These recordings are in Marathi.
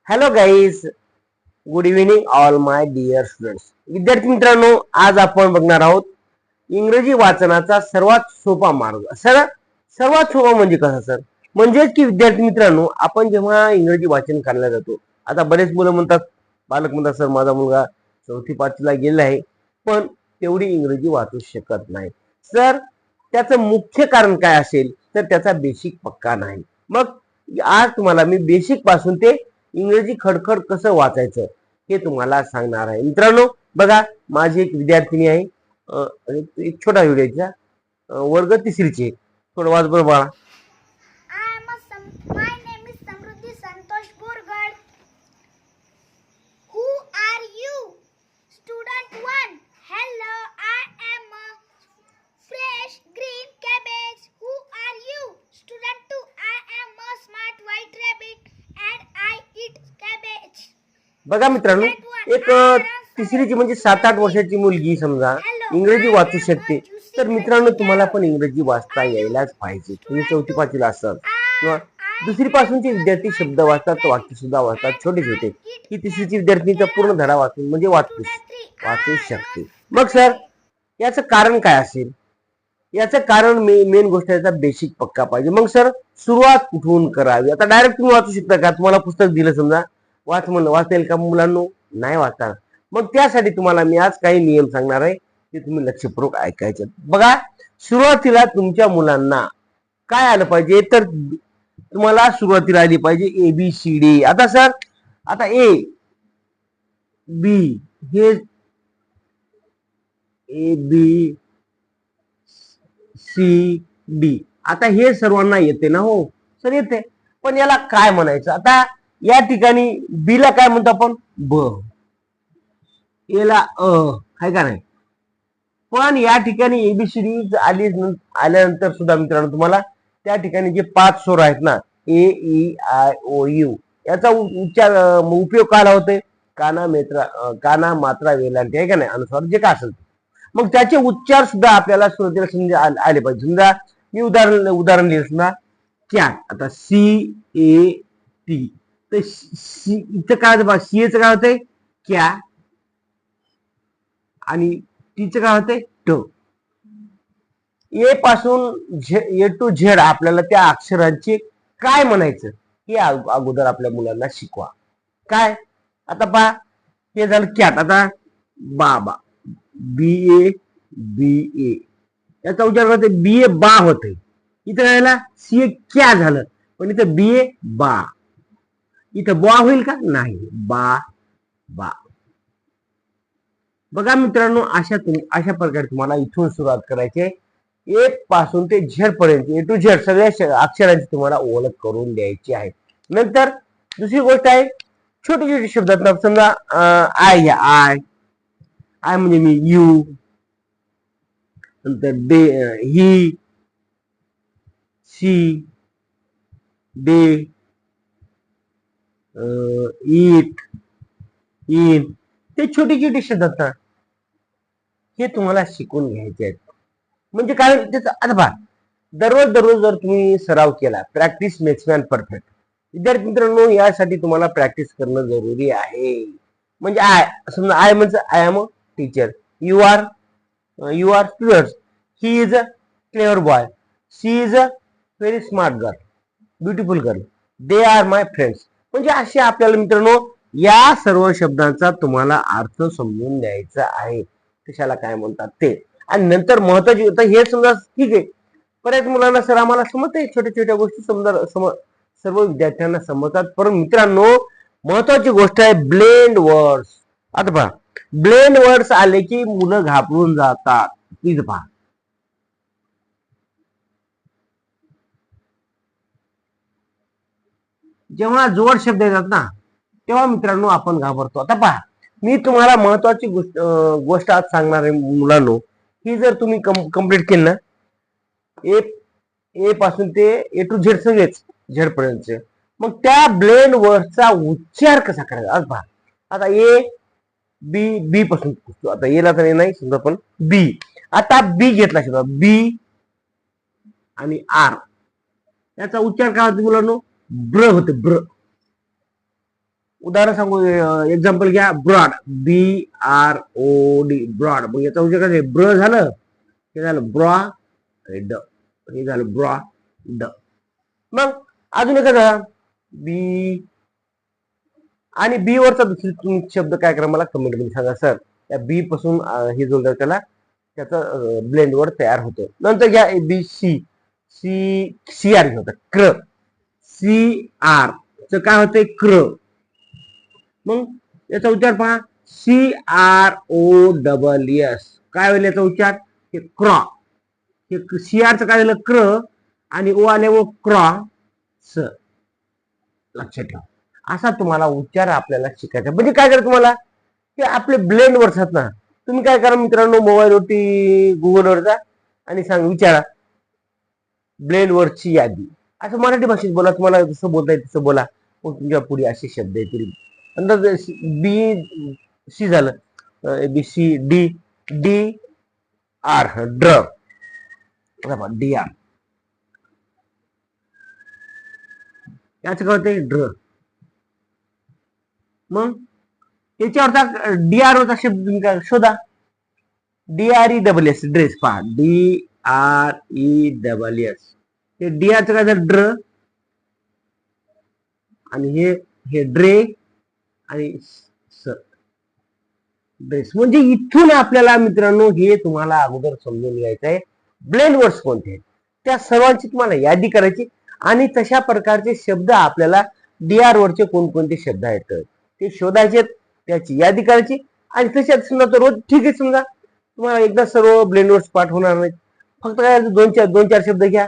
Hello guys, good evening all my dear students. विद्यार्थी मित्रांनो, आज आपण बघणार आहोत इंग्रजी वाचनाचा सर्वात सोपा मार्ग. सर्वात सोपा म्हणजे कसा सर? म्हणजेच की विद्यार्थी मित्रांनो, आपण जेव्हा इंग्रजी वाचन करायला जातो, आता बरेच मुलं म्हणतात, पालक म्हणतात, सर माझा मुलगा 4थी-5वीला गेला आहे पण तेवढी इंग्रजी वाचू शकत नाही. सर, त्याचं मुख्य कारण काय असेल तर त्याचा बेसिक पक्का नाही. मग आज तुम्हाला मी बेसिक पासून ते इंग्रजी खडखड कसं वाचायचं हे तुम्हाला सांगणार आहे. मित्रांनो बघा, माझी एक विद्यार्थिनी आहे, एक छोटा व्हिडिओचा, वर्ग 3रीची. थोडं वाच बरं बाळा. My name is Samruddhi Santosh Borgad. Who are you? Student 1. Hello, I am a fresh green cabbage. Who are you? Student 2. I am a smart white rabbit and I eat cabbage. बघा मित्रांनो, एक 3रीची म्हणजे 7-8 वर्षाची मुलगी समजा इंग्रजी वाचू शकते. तर मित्रांनो, तुम्हाला पण इंग्रजी वाचता यायलाच पाहिजे. तुम्ही 4थी-5वीला असाल किंवा 2री पासूनचे विद्यार्थी शब्द वाचतात, वाक्य सुद्धा वाचतात, छोटे छोटे. ही 3रीची विद्यार्थिनीचा पूर्ण धडा वाचून म्हणजे वाचू शकते. मग सर, याचं कारण काय असेल? याचं कारण मेन गोष्ट याचा बेसिक पक्का पाहिजे. मग सर, सुरुवात कुठून करावी? आता डायरेक्ट तुम्ही वाचू शकता का? तुम्हाला पुस्तक दिलं समजा, वाच म्हणलं, वाचता येईल का मुलांनो? नाही वाचणार. मग त्यासाठी तुम्हाला मी आज काही नियम सांगणार आहे, ते तुम्ही लक्षपूर्वक ऐकायचे. बघा, सुरुवातीला तुमच्या मुलांना काय आलं पाहिजे? तर तुम्हाला सुरुवातीला आली पाहिजे ABCD. आता सर, आता A B हे ABCD, आता हे सर्वांना येते ना? हो सर, येते. पण याला काय म्हणायचं? आता या ठिकाणी B ला काय म्हणतो आपण? ब. A ला अ, आहे का नाही? पण या ठिकाणी ABCD आल्यानंतर सुद्धा मित्रांनो, तुम्हाला त्या ठिकाणी जे 5 स्वर आहेत ना, A, E, I, O, U, याचा उच्चार उपयोग काय होते? काना मात्रा वेलांटी, आहे का नाही, अनुस्वार जे काय असेल. मग त्याचे उच्चार सुद्धा आपल्याला सुरुवातीला समजा आले पाहिजे. समजा मी उदाहरण लिहिलं, समजा कॅट. आता CAT, तर इथं काय होतं? सीएचं काय होतंय? क्या. आणि टीचं काय होतंय? ट. ए पासून A to Z आपल्याला त्या अक्षरांचे काय म्हणायचं हे अगोदर आपल्या मुलांना शिकवा. काय? आता पहा, हे झालं कॅट. आता बाबा, BA, याचा उच्चार करते BA बा होते. इथं राहिला CA क्या झालं, पण इथं BA बा. इथं बा होईल का? नाही, बा. बघा मित्रांनो, अशा प्रकारे तुम्हाला इथून सुरुवात करायची. A पासून ते Z पर्यंत, A to Z सगळ्या अक्षरांची तुम्हाला ओळख करून द्यायची आहे. नंतर दुसरी गोष्ट आहे, छोटे छोटे शब्दात. समजा आय, आय म्हणजे मी, यू. नंतर day, he, she, day, eat, in, ते छोटे छोटे शब्द हे तुम्हाला शिकून घ्यायचे आहेत. म्हणजे काय त्याचं? आता पहा, दररोज जर तुम्ही सराव केला, प्रॅक्टिस मेक्स मॅन परफेक्ट. विद्यार्थी मित्रांनो, यासाठी तुम्हाला प्रॅक्टिस करणं जरुरी आहे. म्हणजे समजा आय म्हणजे I am a teacher, you are student, he is a clever boy, she is a very smart girl, beautiful girl, they are my friends. म्हणजे असे आपल्याला मित्रांनो या सर्व शब्दांचा तुम्हाला अर्थ समजून द्यायचा आहे, कशाला काय म्हणतात ते. आणि नंतर महत्वाची होतं हे समजा, ठीक आहे, बऱ्याच मुलांना सर आम्हाला समजते, छोट्या छोट्या गोष्टी सर्व विद्यार्थ्यांना समजतात. पण मित्रांनो, महत्वाची गोष्ट आहे ब्लेंड वर्ड्स. आता पहा, ब्लेंड वर्ड्स आले की मुलं घाबरून जातात. प्लीज पहा, जेव्हा जोड शब्द येतात ना, तेव्हा मित्रांनो आपण घाबरतो. आता पहा, मी तुम्हाला महत्वाची गोष्ट आज सांगणार आहे मुलांनो. ही जर तुम्ही कम्प्लीट केली ना, ए पासून ते A to Z सगळेच Z पर्यंत, मग त्या ब्लेंड वर्डचा उच्चार कसा करायचा? आज पहा, आता बी पासून, आता एला तर नाही समजा, पण बी. आता बी घेतला शब्द, बी आणि आर, याचा उच्चार काय होतो मुलांनो? ब्र होते, ब्र. उदाहरण सांगू, एक्झाम्पल घ्या, ब्रॉड, BROD, ब्रॉड. मग याचा उच्चार काय ब्र झालं, हे झालं ब्रॉ ड, हे झालं ब्रॉ ड. मग अजून एखादा बी, आणि बी वरचा दुसरी शब्द काय करा मला कमेंट मध्ये सांगा सर. त्या बी पासून हे जोडलं त्याला त्याचा ब्लेंड वर्ड तयार होतो. नंतर घ्या ABC, CR होतं क्र, CR च काय होतंय क्र. मग याचा उच्चार पहा, CROSS. काय होईल याचा उच्चार, हे क्रॉ. हे CR च काय झालं क्र, आणि ओ आले व क्रॉस. लक्षात ठेवा, असा तुम्हाला उच्चार आपल्याला शिकायचा. म्हणजे काय करा तुम्हाला, की आपले ब्लेंड वर्ड्स आहेत ना, तुम्ही काय करा मित्रांनो, मोबाईलवरती गुगलवर जा आणि सांग, विचारा ब्लेंड वर्डची यादी. असं मराठी भाषेत बोला, तुम्हाला जसं बोलता येईल तसं बोला. मग तुमच्या पुढे असे शब्द येतील. नंतर BC झालं, ABCD, DR, ड्र, DR. याचं काय होते ड्र. मग याच्यावरचा DR वरचा शब्द तुम्ही काय शोधा, DRESS, ड्रेस. पहा DRESS, हे DR चं काय झालं ड्र, आणि हे ड्रे, आणि ड्रेस. म्हणजे इथून आपल्याला मित्रांनो हे तुम्हाला अगोदर समजून घ्यायचं आहे, ब्लेंड वर्ड्स कोणते आहेत त्या सर्वांची तुम्हाला यादी करायची, आणि तशा प्रकारचे शब्द आपल्याला DR वरचे कोणकोणते शब्द आहेत ते शोधायचे, त्याची यादी करायची. आणि तशात समजा तर रोज ठीक आहे, समजा तुम्हाला एकदा सर्व ब्लेंड वर्ड्स पाठ होणार नाहीत, फक्त काय दोन चार शब्द घ्या,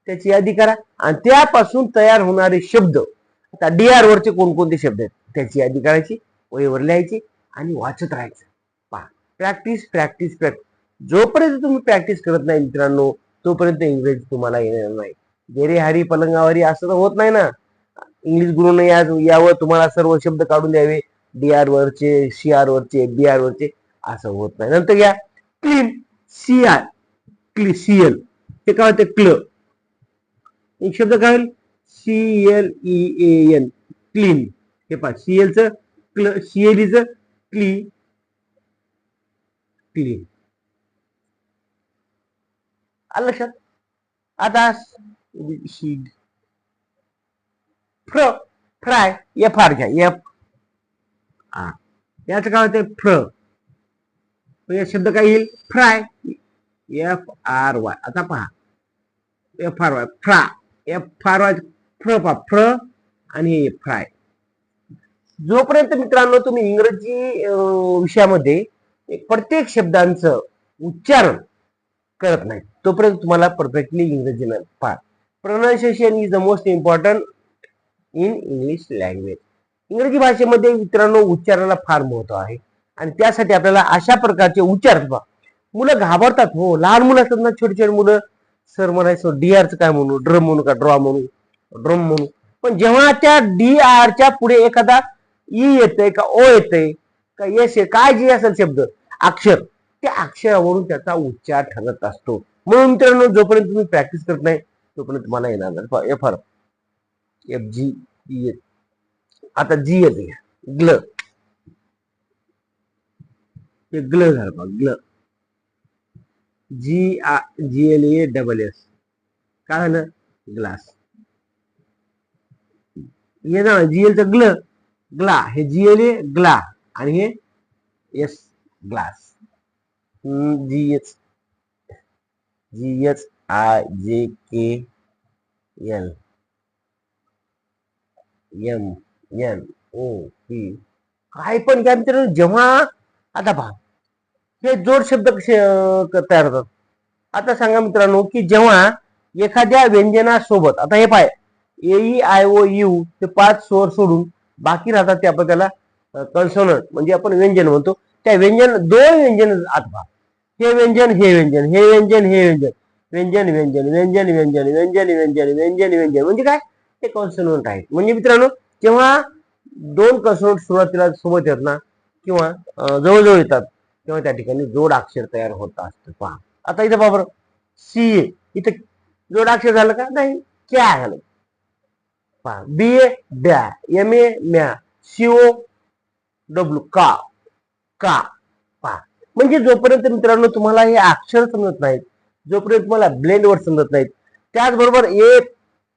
त्याची यादी करा, आणि त्यापासून तयार होणारे शब्द, आता DR वरचे कोणकोणते शब्द आहेत त्याची यादी करायची, वहीवर लिहायची, आणि वाचत राहायचं. पहा, प्रॅक्टिस प्रॅक्टिस प्रॅक्टिस. जोपर्यंत तुम्ही प्रॅक्टिस करत नाही मित्रांनो, तोपर्यंत इंग्रजी तुम्हाला येणार नाही. जेरे हरी पलंगावरी असं तर होत नाही ना. इंग्लिश गुरुने यावं तुम्हाला सर्व शब्द काढून द्यावे, DR वरचे, CR वरचे, BR वरचे, असं होत नाही. नंतर घ्या क्लीन, CL, हे काय होते क्ल. एक शब्द काय होईल CLEAN, क्लीन. हे पहा, CL च क्ल, CLE च क्लीन. आलं लक्षात. आता फ्राय, FR घ्या, याचं काय होते फ्र. या शब्द काय येईल फ्राय, FRY. आता पहा FRY, फ्रा, FRY, फ्र, आणि फ्राय. जोपर्यंत मित्रांनो तुम्ही इंग्रजी विषयामध्ये प्रत्येक शब्दांचं उच्चारण करत नाही, तोपर्यंत तुम्हाला परफेक्टली इंग्रजी नाही. पहा, pronunciation is the most important in English language. इंग्रजी भाषेमध्ये मित्रांनो उच्चाराला फार महत्व आहे, आणि त्यासाठी आपल्याला अशा प्रकारचे उच्चार, मुलं घाबरतात हो, लहान मुलं असतात ना, छोटे छोटे मुलं, सर म्हणायचं DR चं काय म्हणू, ड्रम म्हणू का ड्रॉ म्हणू, ड्रम म्हणू. पण जेव्हा त्या DR च्या पुढे एखादा ई येतंय का ओ येतंय का यस आहे, काय जे असेल शब्द अक्षर, त्या अक्षरावरून त्याचा उच्चार ठरत असतो. म्हणून मित्रांनो जोपर्यंत तुम्ही प्रॅक्टिस करत नाही तोपर्यंत तुम्हाला येणार नाही. FR, FG, आता जी येते ग्ल, हे ग्ल झालं बघ, ग्ल, GLASS, काय झालं ग्लास. हे ना GL च ग्ल, ग्ला, हे GLA ग्ला, आणि हे S ग्लास. GHIJKL MNOP, काय पण काय मित्रांनो, जेव्हा आता पहा हे जोड शब्द कसे तयार होतात. आता सांगा मित्रांनो, की जेव्हा एखाद्या व्यंजनासोबत, आता हे पाय AEIOU ते 5 स्वर सोडून बाकी राहतात, ते आपण त्याला कन्सोनंट म्हणजे आपण व्यंजन म्हणतो. त्या व्यंजन, दोन व्यंजन आता हे व्यंजन, हे व्यंजन, हे व्यंजन, हे व्यंजन, व्यंजन व्यंजन व्यंजन व्यंजन व्यंजन व्यंजन व्यंजन व्यंजन, म्हणजे काय ते कॉन्सोनंट आहेत. म्हणजे मित्रांनो जेव्हा दोन कॉन्सोनंट सुरुवातीला सोबत येतात ना, किंवा जवळजवळ येतात, तेव्हा त्या ठिकाणी जोड अक्षर तयार होत असतं. पहा आता इथं बाबर CA, इथं जोड अक्षर झालं का नाही, क्या झालं. पहा BA ब्या, MA म्या, COW का का पहा. म्हणजे जोपर्यंत मित्रांनो तुम्हाला हे अक्षर समजत नाहीत, जोपर्यंत तुम्हाला ब्लेंड वर्ड समजत नाहीत, त्याचबरोबर ए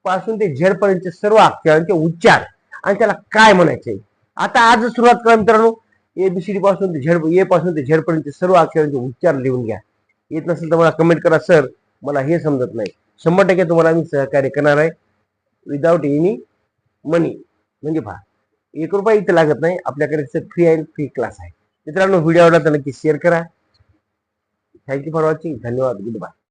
पासून ते झेड पर्यंतचे सर्व अक्षरांचे उच्चार आणि त्याला काय म्हणायचे. आता आज सुरुवात करा मित्रांनो. ABCD पासून ते झेड, ए पासून ते झेड पर्यंतचे सर्व अक्षरांचे उच्चार लिहून घ्या. येत नसेल तर मला कमेंट करा, सर मला हे समजत नाही. 100% तुम्हाला मी सहकार्य करणार आहे विदाउट एनी मनी. म्हणजे पहा, 1 रुपया इथे लागत नाही. आपल्याकडे फ्री आहे, फ्री क्लास आहे. मित्रांनो व्हिडिओ आवडला तर नक्की शेअर करा. Thank you for watching. धन्यवाद. Good bye.